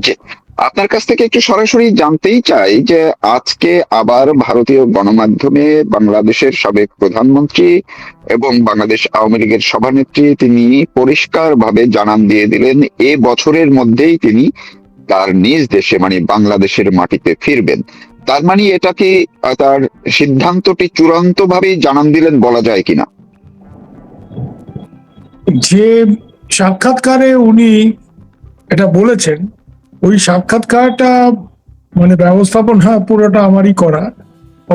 জি, আপনার কাছ থেকে একটু সরাসরি জানতেই চাই যে আজকে আবার ভারতীয় গণমাধ্যমে বাংলাদেশের সাবেক প্রধানমন্ত্রী এবং বাংলাদেশ আওয়ামী লীগের সভানেত্রী তিনি পরিষ্কারভাবে জানান দিয়ে দিলেন এ বছরের মধ্যেই তিনি তার নিজ দেশে মানে বাংলাদেশের মাটিতে ফিরবেন। তার মানে এটা কি তার সিদ্ধান্তটি চূড়ান্তভাবেই জানান দিলেন বলা যায় কিনা? যে সাক্ষাৎকারে উনি এটা বলেছেন, ওই সাক্ষাৎকারটা মানে ব্যবস্থাপনা পুরোটা আমারই করা।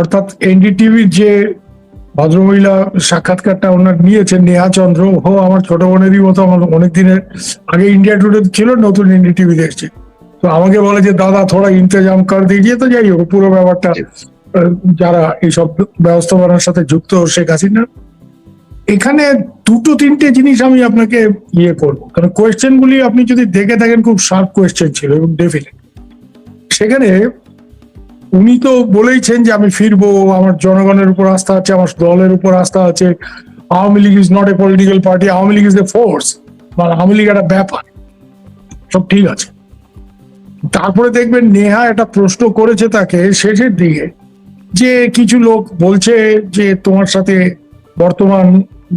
অর্থাৎ এনডিটিভির যে ভদ্রমহিলা সাক্ষাৎকারটা ওনার নিয়েছেন, নেহা চন্দ্র, ও আমার ছোট বোনেরই মতো, আমার অনেক দিনের আগে ইন্ডিয়া টুডে ছিল, নতুন এনডিটিভি দেখছে। তো আমাকে বলে যে দাদা থোড়া ইন্তজাম কর দিজিয়ে। তো যাই হোক, পুরো ব্যাপারটা যারা এইসব ব্যবস্থাপনার সাথে যুক্ত শেখ হাসিনা, এখানে দুটো তিনটে জিনিস আমি আপনাকে করবো, কারণ কোয়েশ্চেন গুলি আপনি যদি দেখে থাকেন খুব শার্প কোয়েশ্চেন ছিল এবং ডেফিনেট। সেখানে উনি তো বলেইছেন যে আমি ফিরবো, আমার জনগণের উপর আস্থা আছে, আমার দলের উপর আস্থা আছে। Awami League is not a political party, Awami League is a force, মানে আওয়ামী লীগ একটা ব্যাপার, সব ঠিক আছে। তারপরে দেখবেন নেহা একটা প্রশ্ন করেছে তাকে শেষের দিকে, যে কিছু লোক বলছে যে তোমার সাথে বর্তমান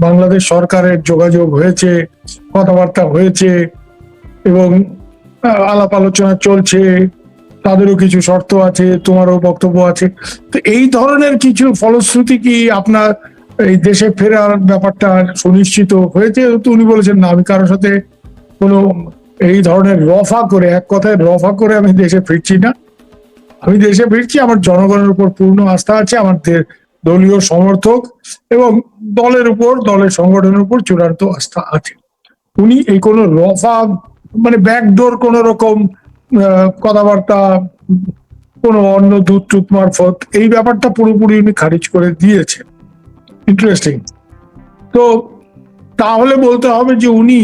বাংলাদেশ সরকারের যোগাযোগ হয়েছে, কথাবার্তা হয়েছে এবং আলাপ আলোচনা চলছে, তাদেরও কিছু শর্ত আছে, তোমারও বক্তব্য আছে। তো এই ধরনের কিছু ফলশ্রুতি কি আপনার এই দেশে ফেরার ব্যাপারটা সুনিশ্চিত হয়েছে? তো উনি বলেছেন না, আমি কারোর সাথে কোনো এই ধরনের রফা করে, এক কথায় রফা করে আমি দেশে ফিরছি না। আমি দেশে ফিরছি, আমার জনগণের উপর পূর্ণ আস্থা আছে, আমার দলীয় সমর্থক এবং দলের উপর, দলের সংগঠনের উপর চূড়ান্ত আস্থা আছে। উনি এই কোনো রফা মানে ব্যাকডোর কোন রকম কথাবার্তা, কোন অন্য দূত টুত মারফত, এই ব্যাপারটা পুরোপুরি উনি খারিজ করে দিয়েছেন। ইন্টারেস্টিং। তো তাহলে বলতে হবে যে উনি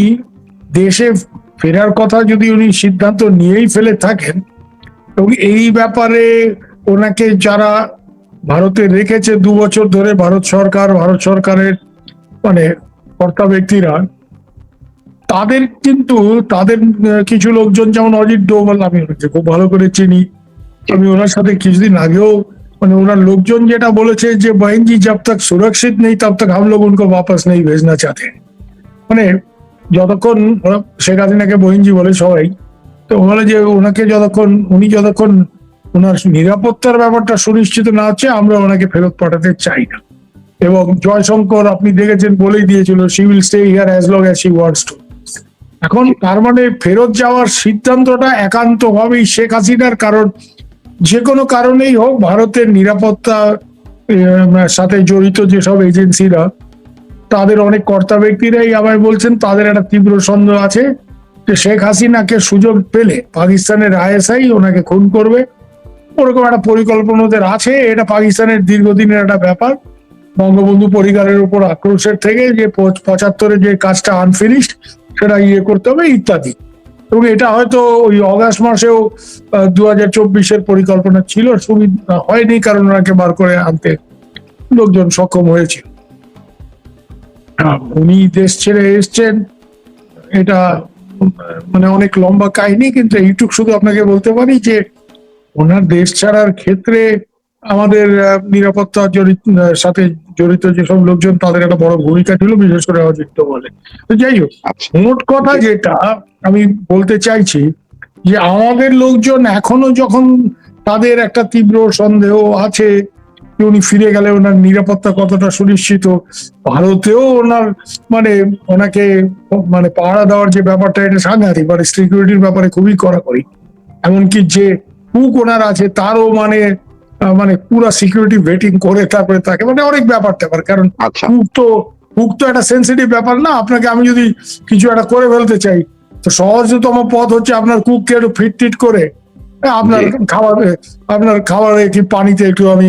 দেশে ফেরার কথা যদি উনি সিদ্ধান্ত নিয়েই ফেলে থাকেন, এবং এই ব্যাপারে ওনাকে যারা ভারতে রেখেছে 2 বছর ধরে, ভারত সরকারের মানে কর্তা ব্যক্তিরা, তাদের কিন্তু তাদের কিছু লোকজন, যেমন অজিত ডোভাল, আমি খুব ভালো করে চিনি, আমি ওনার সাথে কিছুদিন আগেও মানে ওনার লোকজন যেটা বলেছে যে বহনজি জব তক সুরক্ষিত নেই তব তক হাম লোগ উনকো वापस नहीं भेजना चाहते। মানে যতক্ষণ শেখ হাসিনাকে বহিনজি বলে সবাই, তো বলে যে ওনাকে যতক্ষণ ওনার নিরাপত্তার ব্যাপারটা সুনিশ্চিত না হচ্ছে, আমরা ওনাকে ফেরত পাঠাতে চাই না। এবং জয়শঙ্কর আপনি দেখেছেন বলেই দিয়েছিল, she will stay here as long as she wants to. এখন তার মানে ফেরত যাওয়ার সিদ্ধান্তটা একান্ত ভাবেই শেখ হাসিনার, কারণ যে কোনো কারণেই হোক ভারতের নিরাপত্তা সাথে জড়িত যেসব এজেন্সিরা, তাদের অনেক কর্তা ব্যক্তিরাই আমায় বলছেন তাদের একটা তীব্র সন্দেহ আছে যে শেখ হাসিনাকে সুযোগ পেলে পাকিস্তানের আইএসআই ওনাকে খুন করবে, ওরকম একটা পরিকল্পনা ওদের আছে। এটা পাকিস্তানের দীর্ঘদিনের একটা ব্যাপার, বঙ্গবন্ধু পরিবারের উপর আক্রোশের থেকে যে 75-এ যে কাজটা আনফিনিশড সেটা করতে হবে ইত্যাদি। এবং এটা হয়তো ওই অগাস্ট মাসেও 2024-এর পরিকল্পনা ছিল, সুবিধা হয়নি কারণ ওনাকে বার করে আনতে লোকজন সক্ষম হয়েছিল। উনি দেশ ছেড়ে এসছেন, এটা মানে অনেক লম্বা কাহিনী, কিন্তু এইটুক শুধু আপনাকে বলতে পারি যে ওনার দেশ ছাড়ার ক্ষেত্রে আমাদের নিরাপত্তা সাথে জড়িত যেসব লোকজন, তাদের একটা বড় ভূমিকা ছিল, বিশেষ করে অজিত বলে। তো যাই হোক, মোট কথা যেটা আমি বলতে চাইছি যে আমাদের লোকজন এখনো যখন তাদের একটা তীব্র সন্দেহ আছে যে উনি ফিরে গেলে ওনার নিরাপত্তা কতটা সুনিশ্চিত, ভারতেও ওনার মানে ওনাকে মানে পাহারা দেওয়ার যে ব্যাপারটা, এটা সাংঘাতিক, মানে সিকিউরিটির ব্যাপারে খুবই কড়াকড়ি। এমনকি যে কুক ওনার আছে তারও মানে মানে পুরো সিকিউরিটি ভেটিং করে তারপরে তাকে, মানে অনেক ব্যাপার ট্যাপার। কারণ কুক তো একটা সেন্সিটিভ ব্যাপার না, আপনাকে আমি যদি কিছু একটা করে ফেলতে চাই, তো সহজতম পথ হচ্ছে আপনার কুককে একটু ফিট করে আপনার খাবারে কি পানিতে একটু আমি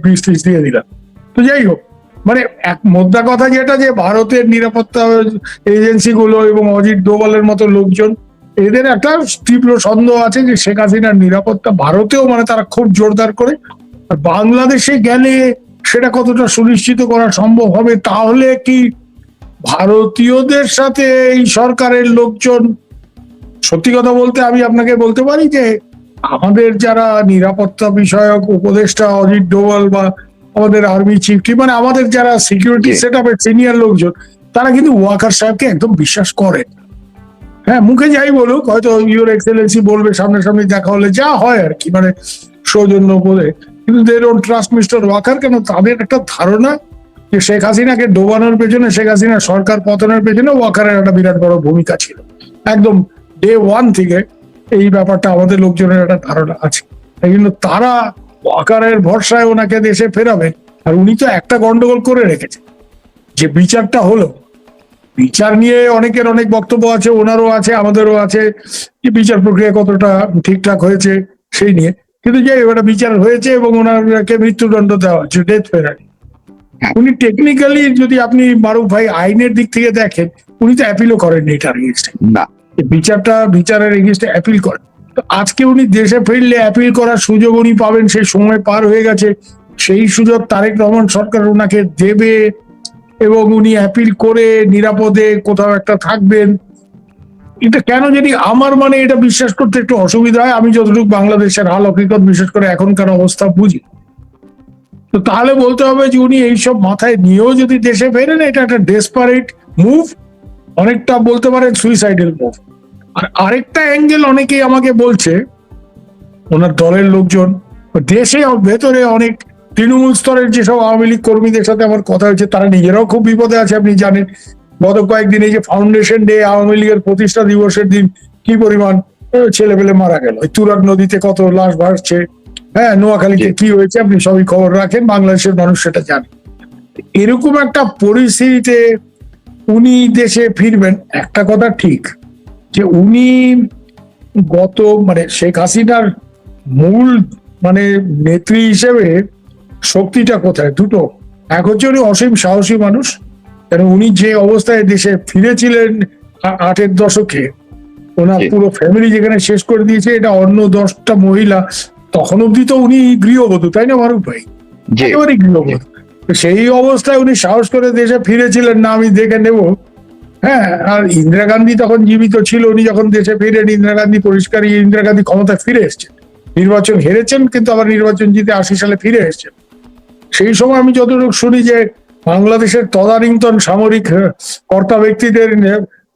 বীজ টিজ দিয়ে দিলাম। তো যাই হোক, মানে এক মোদ্দা কথা যেটা, যে ভারতের নিরাপত্তা এজেন্সি গুলো এবং অজিত ডোভালের মতো লোকজন, এদের একটা তীব্র সন্দেহ আছে যে শেখ হাসিনার নিরাপত্তা ভারতেও মানে তারা খুব জোরদার করে, আর বাংলাদেশে গেলে সেটা কতটা সুনিশ্চিত করা সম্ভব হবে। তাহলে কি ভারতীয়দের সাথে এই সরকারের লোকজন সত্যি কথা বলতে আমি আপনাকে বলতে পারি যে আমাদের যারা নিরাপত্তা বিষয়ক উপদেষ্টা অজিত ডোভাল বা আমাদের আর্মি চিফ মানে আমাদের যারা সিকিউরিটি জি। সেট আপের সিনিয়র লোকজন, তারা কিন্তু ওয়াকার সাহেবকে একদম বিশ্বাস করে। হ্যাঁ, মুখে যাই বলুক, হয়তো ইউর এক্সেলেন্সি বলবে, সামনাসামনি দেখা হলে যা হয় আর কি, মানে সৌজন্য বলে, কিন্তু they don't trust mister Walker. কেন? তাদের একটা ধারণা যে শেখ হাসিনাকে ডোবানোর পেছনে, শেখ হাসিনা সরকার পতনের পেছনে ওয়াকারের একটা বিরাট বড় ভূমিকা ছিল। একদম ডে ওয়ান থেকে এই ব্যাপারটা আমাদের লোকজনের একটা ধারণা আছে। তাই কিন্তু তারা ওয়াকারের ভরসায় ওনাকে দেশে ফেরাবেন। আর উনি তো একটা গন্ডগোল করে রেখেছে, যে বিচারটা হলো, বিচার নিয়ে অনেকের অনেক বক্তব্য আছে, ওনারও আছে, আমাদেরও আছে, যে বিচার প্রক্রিয়া কতটা ঠিকঠাক হয়েছে সেই নিয়ে। কিন্তু যে এবার বিচার হয়েছে এবং ওনাকে মৃত্যুদণ্ড দেওয়া হচ্ছে, ডেথ পেনাল্টি। উনি টেকনিক্যালি, যদি আপনি মারুফ ভাই আইনের দিক থেকে দেখেন, উনি তো অ্যাপিলও করেননি এটার এগেইনস্টে। না, বিচারের এগেইনস্টে অ্যাপিল করেন। তো আজকে উনি দেশে ফিরলে অ্যাপিল করার সুযোগ উনি পাবেন, সেই সময় পার হয়ে গেছে। সেই সুযোগ তারেক রহমান সরকার ওনাকে দেবে এবং উনি অ্যাপিল করে নিরাপদে কোথাও একটা থাকবেন। এটা কেন জানি আমার এটা বিশ্বাস করতে একটু অসুবিধা হয়। আমি যতটুকু বাংলাদেশের হাল হকিকত বিশেষ করে এখনকার অবস্থা বুঝি, তো তাহলে বলতে হবে যে উনি এইসব মাথায় নিয়েও যদি দেশে ফেরেন, এটা একটা ডেসপারেট মুভ, অনেকটা বলতে পারেন সুইসাইডাল মুভ। আর আরেকটা অ্যাঙ্গেল অনেকেই আমাকে বলছে, ওনার দলের লোকজন, দেশে ভেতরে অনেক তৃণমূল স্তরের যেসব আওয়ামী লীগ কর্মীদের সাথে আমার কথা হয়েছে, তারা নিজেরাও খুব বিপদে আছে। আপনি জানেন গত কয়েকদিন এই যে ফাউন্ডেশন ডে, আওয়ামী লীগের প্রতিষ্ঠা দিবসের দিন কি পরিমাণ ছেলে পেলে মারা গেল, তুরাগ নদীতে কত লাশ ভাসছে, হ্যাঁ, নোয়াখালীতে কি হয়েছে, আপনি সবই খবর রাখেন, বাংলাদেশের মানুষ সেটা জানে। এরকম একটা পরিস্থিতিতে উনি দেশে ফিরবেন, একটা কথা ঠিক যে উনি গত শেখ হাসিনার মূল নেত্রী হিসেবে শক্তিটা কোথায়? দুটো। এক হচ্ছে উনি অসীম সাহসী মানুষ, কারণ উনি যে অবস্থায় দেশে ফিরেছিলেন 8-এর দশকে, ওনার পুরো ফ্যামিলি যেখানে শেষ করে দিয়েছে, এটা অন্য 10টা মহিলা, তখন অব্দি তো উনি গৃহবধূ, তাই না মারুফ ভাই? একেবারে গৃহবধূ। সেই অবস্থায় উনি সাহস করে দেশে ফিরেছিলেন, না আমি দেখে নেব। হ্যাঁ, আর ইন্দিরা গান্ধী তখন জীবিত ছিল। উনি যখন দেশে ফিরেন, ইন্দিরা গান্ধী পরিষ্কার, ইন্দিরা গান্ধী ক্ষমতায় ফিরে এসেছেন, নির্বাচন হেরেছেন কিন্তু আবার নির্বাচন জিতে 80 সালে ফিরে এসেছেন। সেই সময় আমি যতটুকু শুনি যে বাংলাদেশের তদানীন্তন সামরিক কর্তা ব্যক্তিদের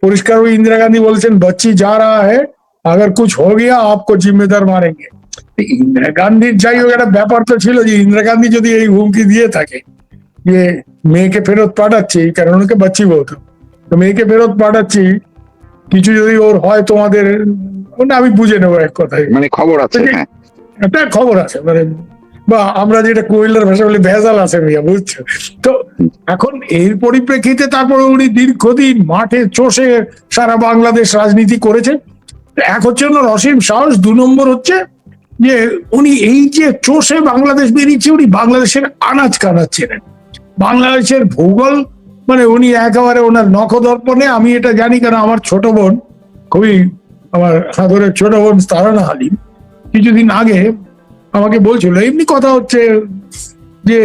পরিষ্কার ওই ইন্দিরা গান্ধী বলেছেন, বচ্চি যা রা হ্যায়, আগার কুছ হো গিয়া আপকো জিম্মেদার মারেঙ্গে। ইন্দিরা গান্ধীর যাই হোক একটা ব্যাপার তো ছিল যে ইন্দিরা গান্ধী যদি এই হুমকি দিয়ে থাকে যে মেয়েকে ফেরত পাঠাচ্ছি, কারণ ওকে বাচ্চি বলতো, তো মেয়েকে ফেরত পাঠাচ্ছি, কিছু যদি ওর হয় তোমাদের, আমি বুঝে নেবো এক কথায়, খবর আছে, হ্যাঁ, একটা খবর আছে, বা আমরা যেটা কোয়েলার ভাষা বলি ভেজাল আছে মিয়া, বুঝছো তো। এখন এর পরিপ্রেক্ষিতে তারপরে উনি দীর্ঘদিন মাঠে চষে সারা বাংলাদেশ রাজনীতি করেছেন। এক হচ্ছে ওনার অসীম সাহস, 2 নম্বর হচ্ছে যে উনি এই যে চষে বাংলাদেশ বেরিয়েছে, উনি বাংলাদেশের আনাজ কানাজ চেনেন, বাংলাদেশের ভূগোল, উনি একেবারে ওনার নখদর্পণে। আমি এটা জানি কারণ আমার ছোট বোন, খুবই আমার সাদরের ছোট বোন তারানা হালিম, কিছুদিন আগে আমাকে বলছিল, এমনি কথা হচ্ছে যে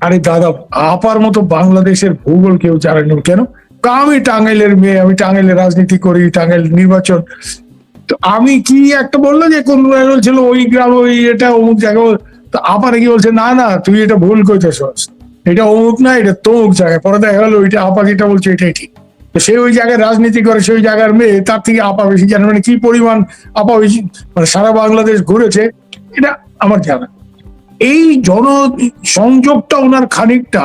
আরে দাদা, আপার মতো বাংলাদেশের ভূগোল কেউ জানে না কেন? আমি টাঙ্গাইলের মেয়ে, আমি টাঙ্গাইলে রাজনীতি করি, টাঙ্গাইল নির্বাচন। তো আমি কি একটা বললো যে কোন ছিল ওই গ্রাম, ওই এটা অমুক জায়গা, তো আপারে কি বলছে, না না তুই এটা ভুল করতেছস, এটা অমুক না, এটা তমুক জায়গায়। পরে দেখা গেলো ওইটা আপা যেটা বলছে এটাই ঠিক। তো সে ওই জায়গায় রাজনীতি করে, সেই জায়গার মেয়ে, তার থেকে আপা বেশি জানে। কি পরিমাণ আপা বেশি, সারা বাংলাদেশ ঘুরেছে, এটা আমার জানা। এই জনসংযোগটা ওনার খানিকটা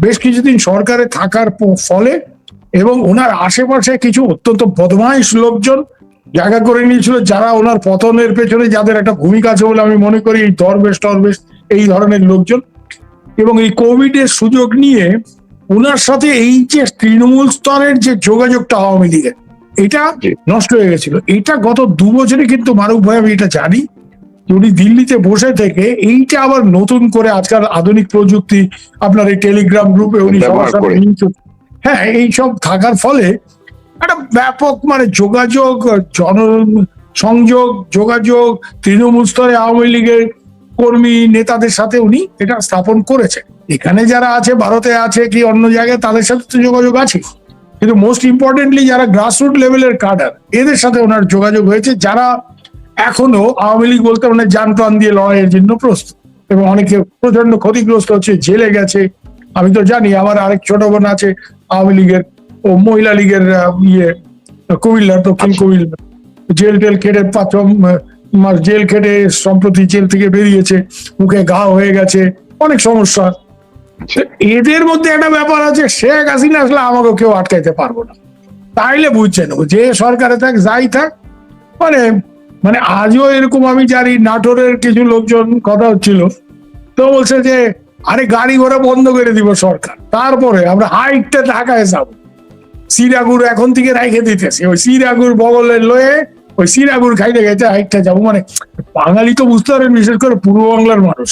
বেশ কিছুদিন সরকারে থাকার ফলে, এবং ওনার আশেপাশে কিছু অত্যন্ত বদমাইশ লোকজন জায়গা করে নিয়েছিল, যারা ওনার পতনের পেছনে যাদের একটা ভূমিকা আছে বলে আমি মনে করি, এই দরবেশ এই ধরনের লোকজন। এবং এই কোভিড এর সুযোগ নিয়ে ওনার সাথে এই যে তৃণমূল স্তরের যে যোগাযোগটা আওয়ামী লীগের, এটা নষ্ট হয়ে গেছিল। এটা গত 2 বছরে কিন্তু মারুফ ভাই আমি এটা জানি, উনি দিল্লিতে বসে থেকে এইটা আবার নতুন করে আজকাল আধুনিক প্রযুক্তি, আপনার এই টেলিগ্রাম গ্রুপে উনি সবার সাথে, হ্যাঁ, এইসব থাকার ফলে একটা ব্যাপক যোগাযোগ, জনসংযোগ, যোগাযোগ, তৃণমূল স্তরে আওয়ামী লীগের কর্মী নেতাদের সাথে উনি এটা স্থাপন করেছে। এখানে যারা আছে, ভারতে আছে কি অন্য জায়গায়, তাদের সাথে তো যোগাযোগ আছে। কিন্তু মোস্ট ইম্পর্টেন্টলি যারা গ্রাসরুট লেভেলের কাডার, এদের সাথে ওনার যোগাযোগ হয়েছে, যারা এখনো আওয়ামী লীগ বলতে মানে যান প্রাণ দিয়ে লড়াইয়ের জন্য প্রস্তুত, এবং অনেকে প্রচন্ড ক্ষতিগ্রস্ত হচ্ছে, জেলে গেছে। আমি তো জানি, আমার আরেক ছোট বোন আছে আওয়ামী লীগের, ও মহিলা লীগের কুমিল্লার, দক্ষিণ কুমিল্লা, জেল টেল খেটে 5 মাস জেল খেটে সম্প্রতি জেল থেকে বেরিয়েছে, মুখে ঘা হয়ে গেছে, অনেক সমস্যা। তো এদের মধ্যে একটা ব্যাপার আছে, শেখ হাসিনা আসলে আমাকে কেউ আটকাইতে পারবো না, তাইলে বুঝছে নেবো যে সরকারে থাক যাই থাক। মানে মানে আজও এরকম আমি জানি, নাটোরের কিছু লোকজন কথা হচ্ছিল, তো বলছে যে আরে গাড়ি ঘোড়া বন্ধ করে দিব সরকার, তারপরে আমরা হাইটটা ঢাকায় যাবো, সিরাগুড় এখন থেকে রাইখে দিতেছে, ওই সিরাগুড় বগলে লয়ে ওই সিরাগুড় খাইতে খাইতে হাইটটা যাবো। মানে বাঙালি তো বুঝতে পারেন, বিশেষ করে পূর্ব বাংলার মানুষ,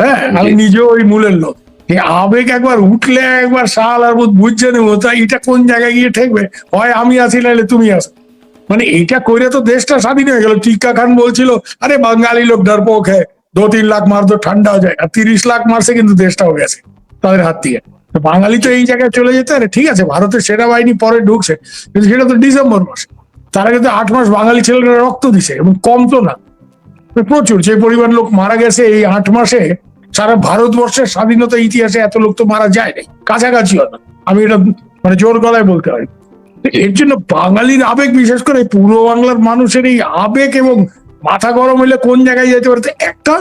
হ্যাঁ, আমি নিজেও ওই মূলের লোক, এই আবেগ একবার উঠলে একবার শাল আর বুঝছে নেবো, তা এটা কোন জায়গায় গিয়ে ঠেকবে, হয় আমি আছি নাহলে তুমি আছো। মানে এইটা করে তো দেশটা স্বাধীন হয়ে গেল। টিক্কা খান বলছিল আরে বাঙালি লোক ডরপোক হ্যাঁ, 2-3 লাখ মার তো ঠান্ডা হয়ে যায়, আর 30 লাখ মারছে কিন্তু দেশটাও গেছে তাদের হাত দিয়ে। তো বাঙালি তো এই জায়গায় চলে যেতে আরে ঠিক আছে, ভারতের সেনাবাহিনী পরে ঢুকছে, কিন্তু সেটা তো ডিসেম্বর মাসে, তারা কিন্তু 8 মাস বাঙালি ছেলেরা রক্ত দিছে, এবং কম তো না, প্রচুর। যে পরিমাণ লোক মারা গেছে এই 8 মাসে, সারা ভারতবর্ষের স্বাধীনতা ইতিহাসে এত লোক তো মারা যায় নাই, কাছাকাছিও না। আমি এটা মানে জোর গলায় বলতে পারি। তো এর জন্য বাঙালির আবেগ, বিশেষ করে পূর্ব বাংলার মানুষের এই আবেগ, এবং মাথা গরম হইলে কোন জায়গায় যেতে পারে, একটা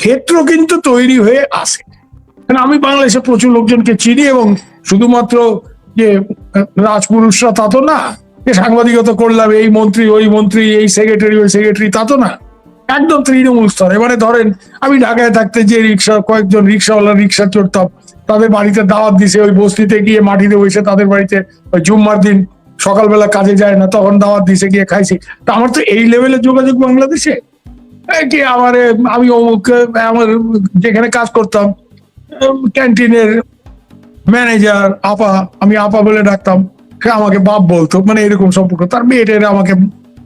ক্ষেত্র কিন্তু তৈরি হয়ে আসে। কারণ আমি বাংলাদেশে প্রচুর লোকজনকে চিনি, এবং শুধুমাত্র যে রাজপুরুষরা তা তো না, যে সাংবাদিকতা করলাম, এই মন্ত্রী ওই মন্ত্রী, এই সেক্রেটারি ওই সেক্রেটারি, তা তো না, একদম তৃণমূল স্তরে। মানে ধরেন আমি ঢাকায় থাকতে যে কয়েকজন রিক্সাওয়ালা রিক্সা চড়তাম, তাদের বাড়িতে দাওয়াত দিছে, ওই বস্তিতে গিয়ে মাটিতে বসে তাদের বাড়িতে, ওই জুম্মার দিন সকালবেলা কাজে যায় না, তখন দাওয়াত দিছে, গিয়ে খাইছি। তা আমার তো এই লেভেলের যোগাযোগ বাংলাদেশে, কি আমার আমি অমুক আমার যেখানে কাজ করতাম ক্যান্টিনের ম্যানেজার আপা, আমি আপা বলে ডাকতাম, সে আমাকে বাপ বলতো, মানে এরকম সম্পর্ক। তার মেয়েটেরা আমাকে,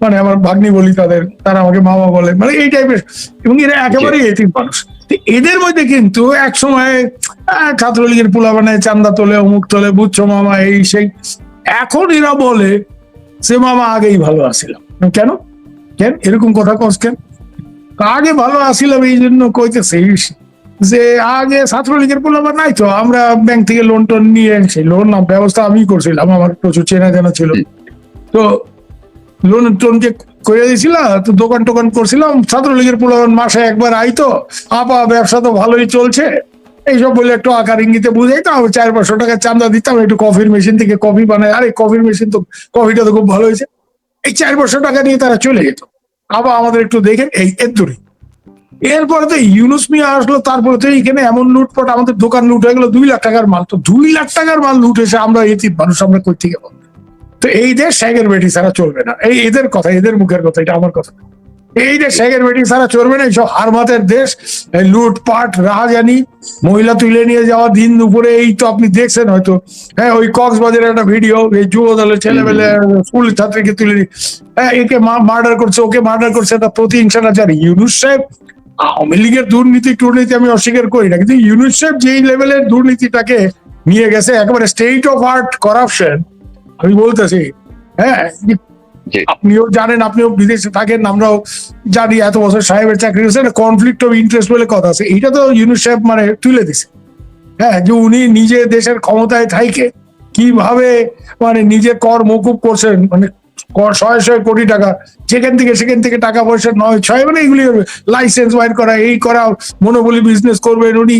মানে আমার ভাগ্নি বলি তাদের, তারা আমাকে মামা বলে, মানে এই টাইপের। এবং এরা একেবারেই এতিম মানুষ। তো এদের মধ্যে কিন্তু এক সময় ছাত্রলীগের পোলা বানায়, চান্দা তোলে, অমুক তোলে, বুঝছো মামা, এই সেই। এখন এরা বলে সে মামা আগেই ভালো আসিলাম। কেন কেন এরকম কথা কস কেন? আগে ভালো আসিলাম এই জন্য কইতেছে যে আগে ছাত্রলীগের পোলাপান নাই তো, আমরা ব্যাংক থেকে লোন টোন নিয়ে সেই লোন না ব্যবস্থা আমি করছিলাম, আমার প্রচুর চেনা জানা ছিল, তো লোন টোন যে করে দিয়েছিলাম, তো দোকান টোকান করছিলাম, ছাত্রলীগের পোলাপান মাসে একবার আইতো, আপা ব্যবসা তো ভালোই চলছে, এইসব বলে একটু আকার ইঙ্গিতে বুঝাইতাম, 400-500 টাকা চাঁদা দিতাম, একটু কফির মেশিন থেকে কফি বানায়, আরে কফির মেশিন তো, কফিটা তো খুব ভালো হয়েছে, এই 400-500 টাকা নিয়ে তারা চলে যেত। আবার আমাদের একটু দেখেন এই এর দূরে। এরপরে তো ইউনুস মিয়া আসলো, তারপরে তো এইখানে এমন লুটপাট, আমাদের দোকান লুট হয়ে গেল 2 লাখ টাকার মাল। তো 2 লাখ টাকার মাল লুট এসে আমরা এতিম মানুষ, আমরা কই থেকে পাবো? তো এই দেশ শেখের বেটি ছাড়া চলবে না, এই এদের কথা, এদের মুখের কথা, এটা আমার কথা না। এই দেশ শেখের বেটি ছাড়া চলবে না, এইসব হারমাতের দেশ, লুটপাট, রাহাজানি, মহিলা তুলে নিয়ে যাওয়া দিন দুপুরে, এই তো আপনি দেখছেন হয়তো, হ্যাঁ, ওই কক্সবাজারের একটা ভিডিও, এই যুব দলের ছেলেমেলে স্কুল ছাত্রীকে তুলে হ্যাঁ, একে মার্ডার করছে, ওকে মার্ডার করছে, একটা প্রতিহিংসা না। যার ইউনুস সাহেব, আওয়ামী লীগের দুর্নীতি টুর্নীতি আমি অস্বীকার করি না, কিন্তু ইউনুস সাহেব যেই লেভেলের দুর্নীতিটাকে নিয়ে গেছে, একেবারে স্টেট অফ আর্ট করাপশন, আমি বলতেছি। হ্যাঁ, আপনিও জানেন, আপনিও বিদেশে থাকেন, আমরাও জানি, এত বছর সাহেবের চাকরি হয়েছে, কনফ্লিক্ট অফ ইন্টারেস্ট বলে কথা আছে, এইটা তো ইউনুস সাহেব মানে তুলে দিছে। হ্যাঁ, যে উনি নিজে দেশের ক্ষমতায় থাইকে কিভাবে মানে নিজে কর মকুব করছেন, মানে 100 কোটি টাকা, সেখান থেকে টাকা পয়সা 9-6, মানে এগুলি লাইসেন্স বাইর করা, এই করা, মনোবলি বিজনেস করবেন উনি,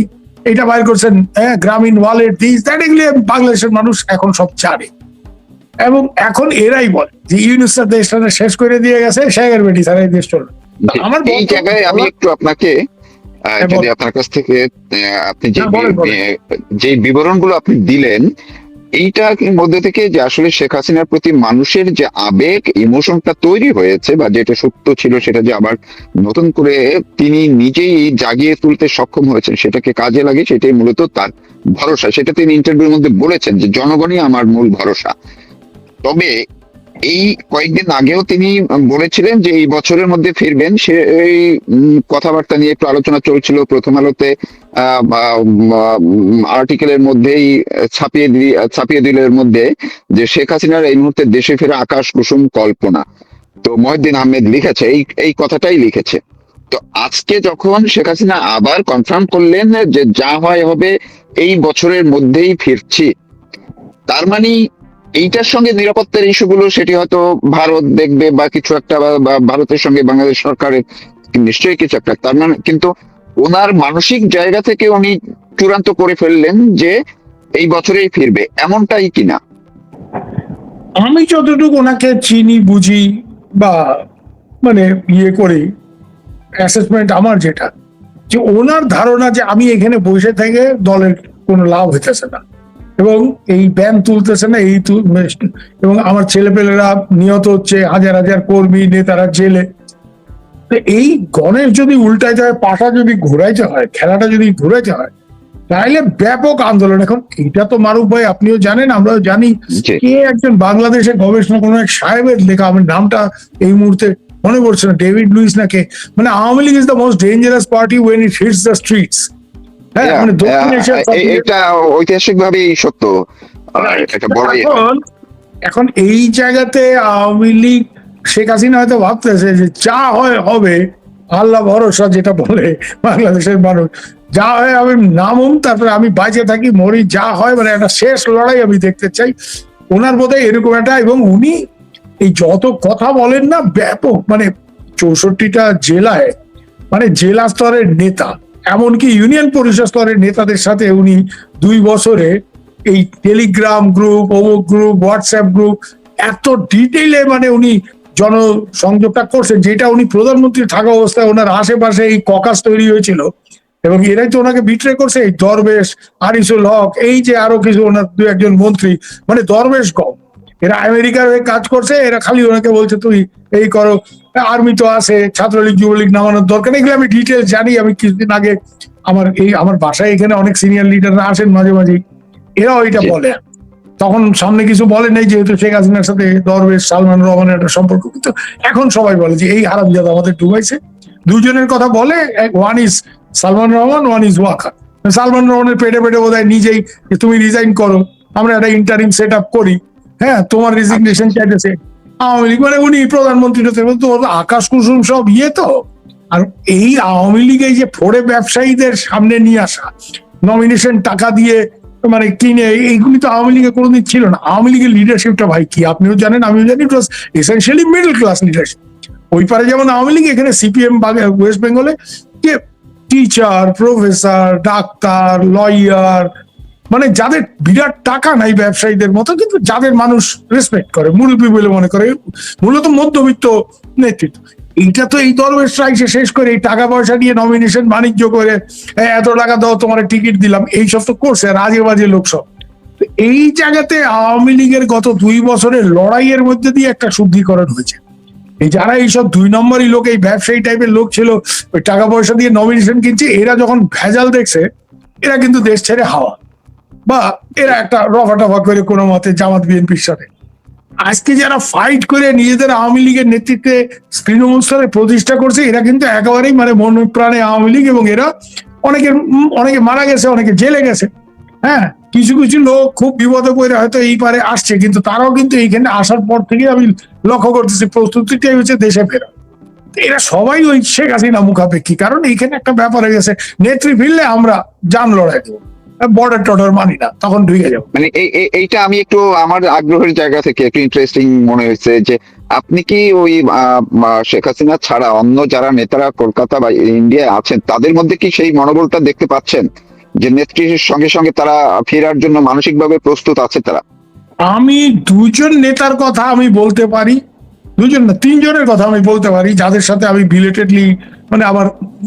এটা বাইর করছেন। হ্যাঁ, গ্রামীণ ওয়ালেট দিস দ্যাট, এগুলি বাংলাদেশের মানুষ এখন সব জানে। এবং এখন এরাই বলে যে ইউনুস দেশটা শেষ করে দিয়ে গেছে, শেখের বেটি ছাড়া এই দেশ চলবে। আমার এই জায়গায় আমি একটু আপনাকে যদি আপনার কাছ থেকে আপনি যে বিবরণগুলো আপনি দিলেন, এইটার মধ্যে থেকে যে আসলে শেখ হাসিনার প্রতি মানুষের যে আবেগ, ইমোশনটা তৈরি হয়েছে, বা যেটা সত্য ছিল সেটা যে আবার নতুন করে তিনি নিজেই জাগিয়ে তুলতে সক্ষম হয়েছেন, সেটাকে কাজে লাগে, সেটাই মূলত তার ভরসা। সেটা তিনি ইন্টারভিউর মধ্যে বলেছেন যে জনগণই আমার মূল ভরসা। তবে এই কয়েকদিন আগেও তিনি বলেছিলেন যে এই বছরের মধ্যে ফিরবেন। সে এই কথাবার্তা নিয়ে একটু আলোচনা চলছিল প্রথম আলোতে, আর্টিকেলের মধ্যেই ছাপিয়ে দিলের মধ্যে, যে শেখ হাসিনার এই মুহূর্তে দেশে ফেরা আকাশ কুসুম কল্পনা। তো মহিউদ্দিন আহমেদ লিখেছে, এই কথাটাই লিখেছে। তো আজকে যখন শেখ হাসিনা আবার কনফার্ম করলেন যে যা হয় হবে, এই বছরের মধ্যেই ফিরছি, তার মানে এইটার সঙ্গে নিরাপত্তার ইস্যুগুলো সেটি হয়তো ভারত দেখবে বা কিছু একটা, বা ভারতের সঙ্গে বাংলাদেশ সরকারের নিশ্চয়ই কিছু একটা, তার মানে কিন্তু ওনার মানসিক জায়গা থেকে উনি চূড়ান্ত করে ফেললেন যে এই বছরেই ফিরবে, এমনটাই কিনা? আমি যতটুকু ওনাকে চিনি বুঝি বা মানে ইয়ে করি, অ্যাসেসমেন্ট আমার যেটা, যে ওনার ধারণা যে আমি এখানে বসে থেকে দলের কোনো লাভ হইতেছে না এবং এই ব্যান তুলতেছে না, এবং আমার ছেলেপেলেরা নিহত হচ্ছে, হাজার হাজার কর্মী নেতারা জেলে। তো এই গণেশ যদি উল্টাইতে হয়, পাটা যদি ঘোরাইতে হয়, খেলাটা যদি ঘুরাইতে হয়, তাহলে ব্যাপক আন্দোলন। এখন এটা তো মারুফ ভাই আপনিও জানেন, আমরাও জানি, জি। কে একজন বাংলাদেশে গবেষণা কোনো এক সাহেবের লেখা, আমার নামটা এই মুহূর্তে মনে পড়ছে না, ডেভিড লুইস নাকে, মানে Awami League is the most dangerous party when it hits the streets. হ্যাঁ, Yeah, মানে দক্ষিণ এশিয়ার এটা ঐতিহাসিক ভাবেই সত্য, এটা বলাই। এখন এই জায়গাতে আওয়ামী লীগ, শেখ হাসিনা হয়তো ভাবতেছে যে যা হয় হবে, আল্লাহ ভরসা যেটা বলে বাংলাদেশের মানুষ, যা হয় আমি নামুম, তারপরে আমি বাইচে থাকি মরি, যা হয় মানে একটা শেষ লড়াই আমি দেখতে চাই। ওনার বোধহয় এরকম একটা, এবং উনি এই যত কথা বলেন না, ব্যাপক মানে 64টা জেলায়, মানে জেলা স্তরের নেতা, এমনকি ইউনিয়ন পরিষদ স্তরের নেতাদের সাথে উনি 2 বছরে এই টেলিগ্রাম গ্রুপ, অমুক গ্রুপ, হোয়াটসঅ্যাপ গ্রুপ, এত ডিটেইলে মানে উনি জনসংযোগটা করছেন, যেটা উনি প্রধানমন্ত্রী থাকা অবস্থায় ওনার আশেপাশে এই ককাস তৈরি হয়েছিল, এবং এরাই তো ওনাকে বিট্রে করছে, এই দরবেশ, আনিসুল হক, এই যে আরো কিছু ওনার 2-1 মন্ত্রী, মানে দরবেশ কম, এরা আমেরিকার হয়ে কাজ করছে, এরা খালি ওনাকে বলছে তুই এই করো, আর্মি তো আছে, ছাত্রলীগ যুবলীগ নামানোর দরকার নেই, এগুলো আমি ডিটেলস জানি। আমি কিছুদিন আগে আমার বাসায় এখানে অনেক সিনিয়র লিডাররা আসেন মাঝে মাঝে, এরাও এটা জি। বলে। তখন সামনে কিছু বলে নেই, যেহেতু শেখ হাসিনার সাথে দরবেশ সালমান রহমানের একটা সম্পর্ক, কিন্তু এখন সবাই বলে যে এই হারামজাদা আমাদের ডুবাইছে। দুজনের কথা বলে, one is Salman Rahman, one is Walker. Salman রহমানের পেটে পেটে বোধহয় নিজেই যে তুমি রিজাইন করো, আমরা একটা ইন্টারিম সেট আপ করি, হ্যাঁ তোমার রেজিগনেশন চাইতেছে আওয়ামী লীগ, মানে উনি প্রধানমন্ত্রী হতে, তো আকাশ কুসুম সব ইয়ে তো। আর এই আওয়ামী লীগ এই যে ফোড়ে ব্যবসায়ীদের সামনে নিয়ে আসা, নমিনেশন টাকা দিয়ে মানে কিনে, এইগুলি তো আওয়ামী লীগে কোনোদিন ছিল না। আওয়ামী লীগের লিডারশিপটা ভাই কি, আপনিও জানেন আমিও জানি, ইট ওয়াজ এসেনশিয়ালি মিডল ক্লাস লিডারশিপ। ওই পারে যেমন আওয়ামী লীগ, এখানে সিপিএম ওয়েস্ট বেঙ্গলে যে টিচার, প্রফেসর, ডাক্তার, লয়ার, মানে যাদের বিরাট টাকা নাই ব্যবসায়ীদের মতো, কিন্তু যাদের মানুষ রেসপেক্ট করে, মুরব্বী বলে মনে করে, মূলত মধ্যবিত্ত নেতৃত্ব। এইটা তো এই দরবেশরা এসে শেষ করে এই টাকা পয়সা নিয়ে নমিনেশন বাণিজ্য করে, এত টাকা দাও তোমার টিকিট দিলাম, এইসব তো করছে, আর আজে বাজে লোক সব। তো এই জায়গাতে আওয়ামী লীগের গত 2 বছরের লড়াইয়ের মধ্যে দিয়ে একটা শুদ্ধিকরণ হয়েছে। এই যারা এইসব 2 নম্বরই লোক, এই ব্যবসায়ী টাইপের লোক ছিল, ওই টাকা পয়সা দিয়ে নমিনেশন কিনছে, এরা যখন ভেজাল দেখছে, এরা কিন্তু দেশ ছেড়ে হাওয়া, বা এরা একটা রফা টফা করে কোনো মতে জামাত বিএনপির সাথে। আজকে যারা ফাইট করে নিজেদের আওয়ামী লীগের নেতৃত্বে তৃণমূল স্তরে প্রতিষ্ঠা করছে, এরা কিন্তু একেবারেই মানে মন প্রাণে আওয়ামী লীগ, এবং এরা অনেকে মারা গেছে, অনেকে জেলে গেছে। হ্যাঁ, কিছু কিছু লোক খুব বিপদে পড়ে হয়তো এই পারে আসছে, কিন্তু তারাও কিন্তু এইখানে আসার পর থেকে আমি লক্ষ্য করতেছি প্রস্তুতিটাই হচ্ছে দেশে ফেরা। এরা সবাই ওই শেখ হাসিনা মুখাপেক্ষী, কারণ এইখানে একটা ব্যাপার হয়ে গেছে, নেত্রী ফিরলে আমরা জান লড়াই দেবো, বর্ডার টর্ডার মানি না, তখন ঢুকে যাবো। মানে এইটা আমি একটু আমার আগ্রহের জায়গা থেকে একটু ইন্টারেস্টিং মনে হয়েছে যে আপনি কি ওই শেখ হাসিনা ছাড়া অন্য যারা নেতারা কলকাতা বা ইন্ডিয়ায় আছেন, তাদের মধ্যে কি সেই মনোবলটা দেখতে পাচ্ছেন যে নেত্রীর সঙ্গে সঙ্গে তারা ফেরার জন্য মানসিকভাবে প্রস্তুত আছে তারা? আমি 2জন নেতার কথা আমি বলতে পারি, 2জন না 3জনের কথা আমি বলতে পারি, যাদের সাথে আমি বিলেটেডলি মানে আমার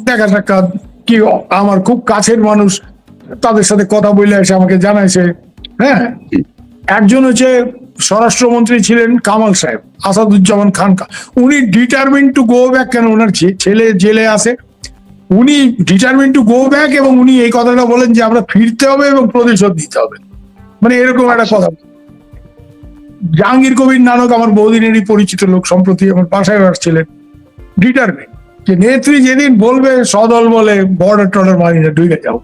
দেখা সাক্ষাৎ, কি আমার খুব কাছের মানুষ, তাদের সাথে কথা বলে এসে আমাকে জানাইছে। হ্যাঁ, একজন হচ্ছে স্বরাষ্ট্রমন্ত্রী ছিলেন কামাল সাহেব, আসাদুজ্জামান খান, উনি ডিটারমিন টু গো ব্যাক। কেন, ওনার ছেলে জেলে আছে, উনি ডিটারমিন টু গো ব্যাক, এবং উনি এই কথাটা বলেন যে আমরা ফিরতে হবে এবং প্রতিশোধ দিতে হবে, মানে এরকম একটা কথা। জাহাঙ্গীর কবির নানক আমার বহুদিনেরই পরিচিত লোক, সম্প্রতি আমার বাসায় আসছিলেন, ডিটারমিন যে নেত্রী যেদিন বলবে সদল বলে বর্ডার টর্ডার মানি না, ঢুকে যাও।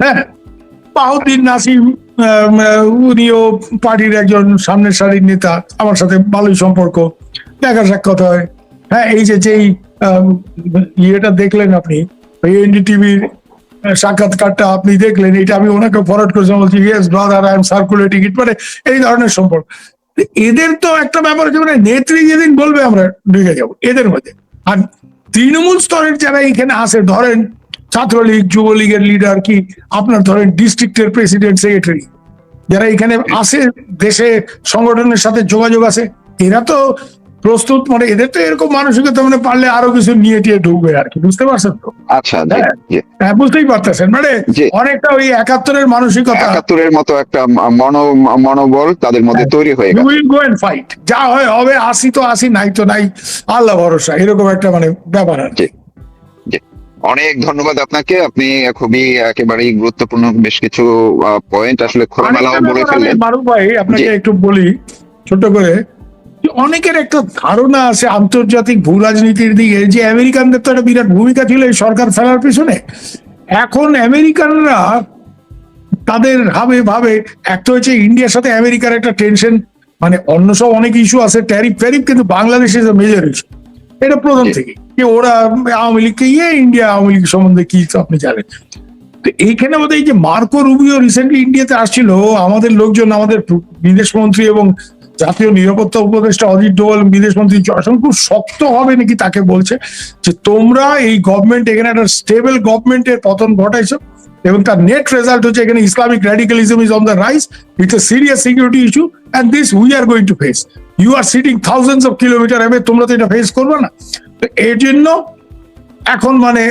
হ্যাঁ, বাহাউদ্দিন নাসিম উনিও পার্টির একজন সামনের সারির নেতা, আমার সাথে ভালোই সম্পর্ক, দেখা সাক্ষাৎ হয়। হ্যাঁ, এই যেই ইয়েটা দেখলেন আপনি, ওই এনডিটিভির সাক্ষাৎকারটা আপনি দেখলেন, এটা আমি ওনাকে ফরওয়ার্ড করেছিলাম, বলছি yes brother I am circulating it, মানে এই ধরনের সম্পর্ক। এদের তো একটা ব্যাপার আছে, মানে নেত্রী যেদিন বলবে আমরা ঢুকে যাবো এদের মধ্যে। আর তৃণমূল স্তরের যারা এখানে আসে, ধরেন ছাত্রলীগ যুবলীগের লিডার, কি আপনার ধরেন ডিস্ট্রিক্টের প্রেসিডেন্ট সেক্রেটারি, যারা এখানে আসে, দেশে সংগঠনের সাথে যোগাযোগ আছে, এরা তো প্রস্তুত, মানে এদের তো এরকম মানসিকতা, মানে পারলে আরো কিছু নিয়ে টিয়ে ঢুকবে আর কি, বুঝতে পারছেন তো? আচ্ছা, জি, জি, হ্যাঁ, বুঝতেই পারতেছেন, মানে জি। অনেকটা ওই 71-এর মানসিকতা, 71-এর মতো একটা মনোবল তাদের মধ্যে তৈরি হয়ে ইউ গেছে। উইল গো এন্ড ফাইট, যা হয় হবে, আসি তো আসি, নাই তো নাই, আল্লাহ ভরসা, এরকম একটা মানে ব্যাপার আর কি। জি, জি। অনেক ধন্যবাদ আপনাকে, আপনি খুবই একেবারেই গুরুত্বপূর্ণ বেশ কিছু পয়েন্ট আসলে খোলামেলাও আরেকটা বলে ব্যাপার আমি ফেললেন। মারুফ ভাই আপনাকে জি। একটু বলি ছোট করে, যে অনেকের একটা ধারণা আছে আন্তর্জাতিক ভূ রাজনীতির দিকে, যে আমেরিকানদের তো একটা বিরাট ভূমিকা ছিল এই সরকার ফেলার পিছনে। এখন আমেরিকানরা তাদের ভাবে একটা হচ্ছে ইন্ডিয়ার সাথে আমেরিকার একটা টেনশন, মানে অন্য সব অনেক ইস্যু আছে, ট্যারিফ ফ্যারিফ, কিন্তু বাংলাদেশে মেজর ইস্যু এটা প্রথম জি। থেকে, যে ওরা আওয়ামী লীগকে ইন্ডিয়া আওয়ামী লীগ সম্বন্ধে কি তো আপনি জানেন। তো এইখানে বোধ এই যে মার্কো রুবিও রিসেন্টলি ইন্ডিয়াতে আসছিল, আমাদের লোকজন, আমাদের বিদেশ মন্ত্রী এবং জাতীয় নিরাপত্তা উপদেষ্টা অজিত ডোভাল, বিদেশ মন্ত্রী জয়শঙ্কর খুব শক্ত হবে নাকি তাকে বলছে যে তোমরা এই গভর্নমেন্ট, এখানে একটা স্টেবল গভর্নমেন্টের পতন ঘটাইছো, এবং তার নেট রেজাল্ট হচ্ছে এখানে Islamic radicalism is on the rise, it's a serious security issue, and this we are going to face, you are sitting thousands of kilometre away, তোমরা তো এটা ফেস করবে না। তো এর জন্য এখন মানে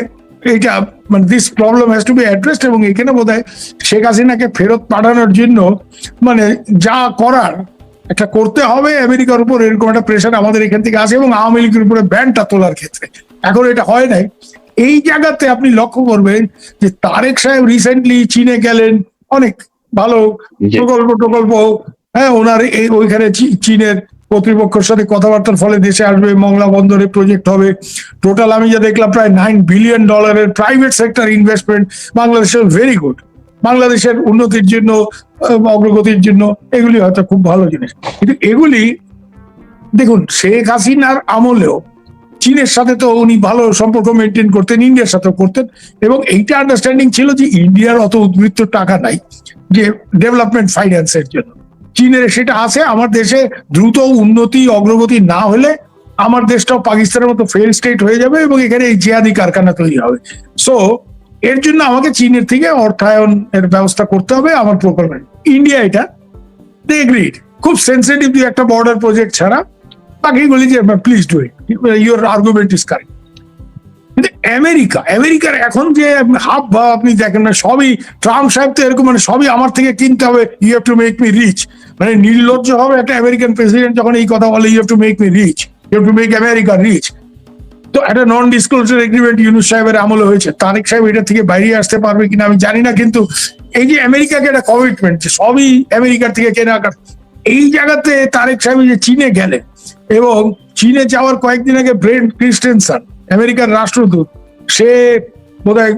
এইটা, মানে this problem has to B addressed, এবং এখানে বোধ হয় শেখ হাসিনাকে ফেরত পাঠানোর জন্য মানে যা করার একটা করতে হবে আমেরিকার উপর, এরকম একটা প্রেশার আমাদের এখান থেকে আসে, এবং আওয়ামী লীগের উপরে ব্যানটা তোলার ক্ষেত্রে এখন এটা হয় নাই। এই জায়গাতে আপনি লক্ষ্য করবেন যে তারেক সাহেব রিসেন্টলি চীনে গেলেন, অনেক ভালো জি। প্রকল্প, হ্যাঁ, ওনার ওইখানে চীনের কর্তৃপক্ষের সাথে কথাবার্তার ফলে দেশে আসবে, মংলা বন্দরে প্রজেক্ট হবে, টোটাল আমি যা দেখলাম প্রায় $9 বিলিয়ন প্রাইভেট সেক্টর ইনভেস্টমেন্ট, বাংলাদেশের ভেরি গুড, বাংলাদেশের উন্নতির জন্য, অগ্রগতির জন্য এগুলি হয়তো খুব ভালো জিনিস। কিন্তু এগুলি দেখুন, শেখ হাসিনার আমলেও চীনের সাথে তো উনি ভালো সম্পর্ক মেনটেন করতেন, ইন্ডিয়ার সাথেও করতেন, এবং এইটা আন্ডারস্ট্যান্ডিং ছিল যে ইন্ডিয়ার অত উদ্বৃত্ত টাকা নাই যে ডেভেলপমেন্ট ফাইন্যান্সের জন্য, চীনের সেটা আছে। আমার দেশে দ্রুত উন্নতি অগ্রগতি না হলে আমার দেশটাও পাকিস্তানের মতো ফেল স্টেট হয়ে যাবে, এবং এখানে এই জিহাদি কারখানা তৈরি হবে। সো এর জন্য আমাকে চীনের থেকে অর্থায়ন এর ব্যবস্থা করতে হবে আমার প্রকল্পে। ইন্ডিয়া এটা দে এগ্রিড, খুব সেন্সিটিভ একটা বর্ডার প্রজেক্ট ছাড়া বাকিগুলি যে please do it, your argument is correct. কিন্তু আমেরিকার এখন যে হাব ভাব আপনি দেখেন না, সবই ট্রাম্প সাহেব তো এরকম, মানে সবই আমার থেকে কিনতে হবে, you have to make me rich, মানে নির্লজ্জ হবে একটা আমেরিকান প্রেসিডেন্ট যখন এই কথা বলে, you have to make me rich, you have to make America rich. তো একটা নন ডিসক্লোজার এগ্রিমেন্ট ইউনুস সাহেবের আমলে হয়েছে, তারেক সাহেব এটা থেকে বাইরে আসতে পারবে কিনা আমি জানি না, কিন্তু এই যে আমেরিকাকে একটা কমিটমেন্ট যে সবই আমেরিকার থেকে কেনাকাটা, এই জায়গাতে তারেক সাহেব যে চীনে গেলেন, এবং চীনে যাওয়ার কয়েকদিন আগে ব্রেন্ট ক্রিস্টেনসন আমেরিকার রাষ্ট্রদূত, সে বোধহয়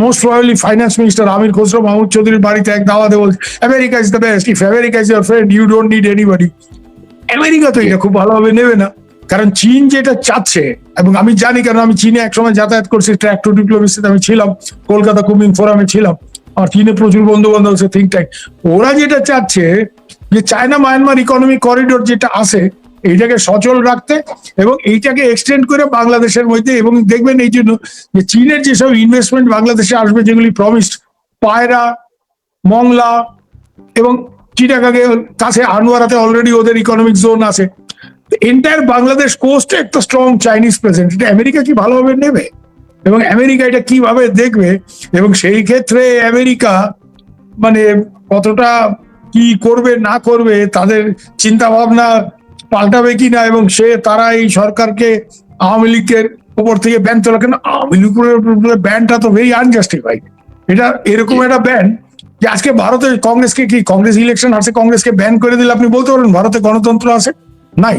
most probably finance minister Amir Khasru Mahmud চৌধুরীর বাড়িতে এক দাওয়াতে বলছে America is the best, if America is your friend you don't need anybody. America তো এটা খুব ভালোভাবে নেবে না, কারণ চীন যেটা চাচ্ছে, এবং আমি জানি, কারণ আমি চীনে একসময় যাতায়াত করছি, ট্র্যাক্টর ডিপ্লোমেসিতে আমি ছিলাম, কলকাতা কুমিং ফোরামে ছিলাম, আর চীনে প্রচুর বন্ধু বান্ধব আছে, থিঙ্ক ট্যাঙ্ক। ওরা যেটা চাচ্ছে যে চায়না মায়ানমার ইকোনমিক করিডোর যেটা আছে এইটাকে সচল রাখতে, এবং এইটাকে এক্সটেন্ড করে বাংলাদেশের মধ্যে, এবং দেখবেন এই জন্য যে চীনের যেসব ইনভেস্টমেন্ট বাংলাদেশে আসবে, যেগুলি প্রমিসড, পায়রা, মংলা এবং চিটাগাংয়ে কাছে আনোয়ারাতে অলরেডি ওদের ইকোনমিক জোন আছে, এন্টায়ার বাংলাদেশ কোস্টে একটা স্ট্রং চাইনিজ প্রেজেন্ট, এটা আমেরিকা কি ভালোভাবে নেবে, এবং আমেরিকা এটা কিভাবে দেখবে, এবং সেই ক্ষেত্রে আমেরিকা মানে কতটা কি করবে না করবে, তাদের চিন্তা ভাবনা পাল্টাবে কিনা, এবং তারা এই সরকারকে আওয়ামী লীগের উপর থেকে ব্যান তোলা, কেন আওয়ামী লীগের ব্যানটা তো ভেরি আনজাস্টিফাইড, এটা এরকম একটা ব্যান যে আজকে ভারতে কংগ্রেসকে কি, কংগ্রেস ইলেকশন আসে কংগ্রেসকে ব্যান করে দিলে আপনি বলতে পারবেন ভারতে গণতন্ত্র আছে? নাই।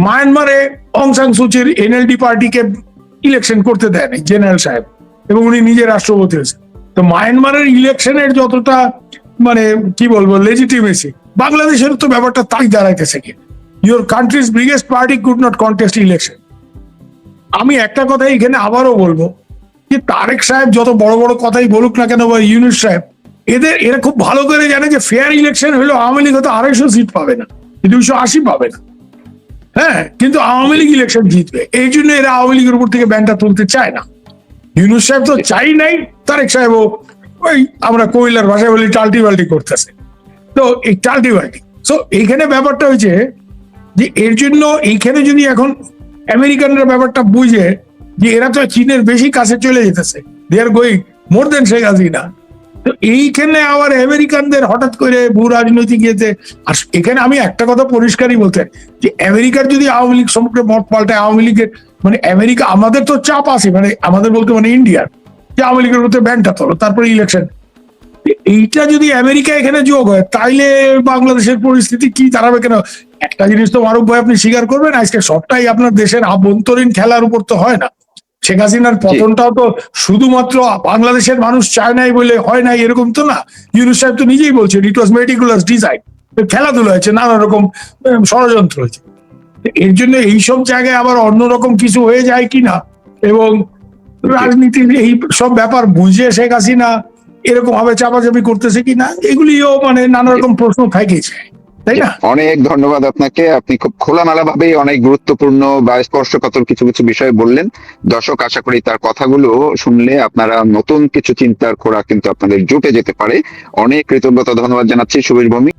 মায়ানমারে অং সান সুচির এনএলডি পার্টিকে ইলেকশন করতে দেয় নাই জেনারেল সাহেব, এবং উনি নিজে রাষ্ট্রপতি হয়েছে। তো মায়ানমারের ইলেকশনের যতটা মানে কি বলবো লেজিটিমেসি, বাংলাদেশের তো ব্যাপারটা তাই দাঁড়াইতেছে কি, your countries biggest party could not contest election. আমি একটা কথা এখানে আবারও বলবো যে তারেক সাহেব যত বড় বড় কথাই বলুক না কেন, বা ইউনুস সাহেব, এরা খুব ভালো করে জানে যে ফেয়ার ইলেকশন হলো আওয়ামী লীগ হয়তো 250 সিট পাবে না, 280 পাবে না, হ্যাঁ, কিন্তু আওয়ামী লীগ ইলেকশন জিতবে। এই জন্য এরা আওয়ামী লীগের উপর থেকে ব্যানটা তুলতে চায় না। ইউনুস সাহেব তো চাই নাই, তারেক সাহেবও ওই আমরা কইলার ভাষায় বলি টাল্টি বাল্টি করতেছে। তো এই টাল্টি বাল্টি, তো এইখানে ব্যাপারটা হয়েছে যে এর জন্য এইখানে যদি এখন আমেরিকানরা ব্যাপারটা বুঝে যে এরা তো চীনের বেশি কাছে চলে যেতেছে, দে আর গোয়িং মোর দেন শেখ হাসিনা, তো এইখানে আবার আমেরিকানদের হঠাৎ করে ভূ রাজনৈতিক ইয়েতে। আর এখানে আমি একটা কথা পরিষ্কারই বলতে চাই যে আমেরিকার যদি আওয়ামী লীগ সম্পর্কে মত পাল্টায়, আওয়ামী লীগের মানে আমেরিকা, আমাদের তো চাপ আছে, মানে আমাদের বলতে মানে ইন্ডিয়ার, যে আওয়ামী লীগের মধ্যে ব্যানটা তোলো তারপরে ইলেকশন। এইটা যদি আমেরিকা এখানে যোগ হয় তাইলে বাংলাদেশের পরিস্থিতি কি দাঁড়াবে? কেন একটা জিনিস তো মারুফ ভাই আপনি স্বীকার করবেন, আজকে সবটাই আপনার দেশের আভ্যন্তরীণ খেলার উপর তো হয় না। শেখ হাসিনার পতনটাও তো শুধুমাত্র বাংলাদেশের মানুষ চায় নাই বলে হয় নাই এরকম তো না। ইউনুস সাহেব তো নিজেই বলছেন ইট ওয়াজ মেটিকুলাস ডিজাইন, খেলাধুলা হয়েছে, নানা রকম ষড়যন্ত্র হয়েছে। এর জন্য এইসব জায়গায় আবার অন্যরকম কিছু হয়ে যায় কিনা, এবং রাজনীতির এই সব ব্যাপার বুঝে শেখ হাসিনা এরকম ভাবে চাপাচাপি করতেছে কিনা, এগুলিও মানে নানা রকম প্রশ্ন থাকেছে, তাই না? অনেক ধন্যবাদ আপনাকে। আপনি খুব খোলামেলা ভাবে অনেক গুরুত্বপূর্ণ বা স্পর্শকাতর কিছু কিছু বিষয় বললেন। দর্শক আশা করি তার কথাগুলো শুনলে আপনারা নতুন কিছু চিন্তার খোরাক কিন্তু আপনাদের জুটে যেতে পারে। অনেক কৃতজ্ঞতা ধন্যবাদ জানাচ্ছি সুবীর ভৌমিক।